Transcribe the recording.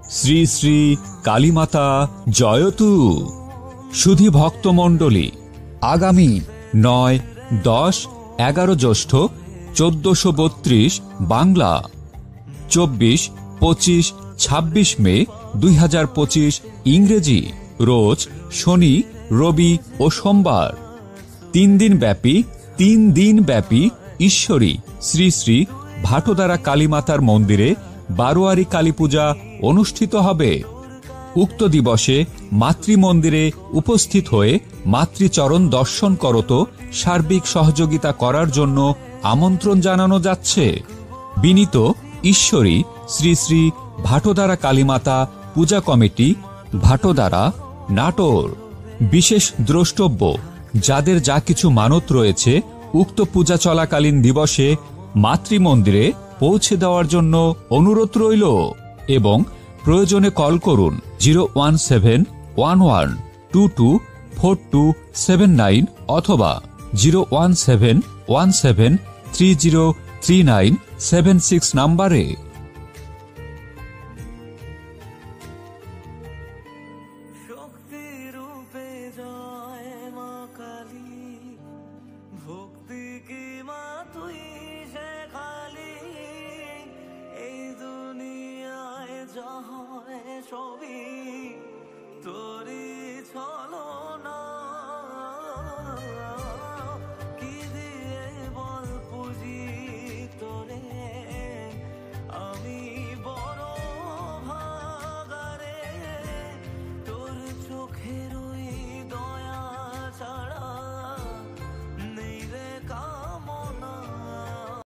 শ্রী শ্রী কালীমাতা জয়তু। সুধী ভক্তমণ্ডলী, আগামী 9, 10, 11 জ্যৈষ্ঠ 1432 বাংলা, 24, 25, 26 মে 2025 ইংরেজি, রোজ শনি, রবি ও সোমবার। 3 দিন ব্যাপী ঈশ্বরী শ্রী শ্রী ভাটোদারা কালীমাতার মন্দিরে বারোয়ারি কালী পূজা অনুষ্ঠিত হবে। উক্ত দিবসে মাতৃমন্দিরে উপস্থিত হয়ে মাতৃচরণ দর্শন করত সার্বিক সহযোগিতা করার জন্য আমন্ত্রণ জানানো যাচ্ছে। বিনীত ঈশ্বরী শ্রী শ্রী ভাটোদারা কালীমাতা পূজা কমিটি, ভাটোদারা, নাটোর। বিশেষ দ্রষ্টব্য, যাদের যা কিছু মানত রয়েছে উক্ত পূজা চলাকালীন দিবসে মাতৃমন্দিরে পৌঁছে দেওয়ার জন্য অনুরোধ রইল এবং প্রয়োজনে কল করুন 01711224279 অথবা 01717303976 নম্বরে।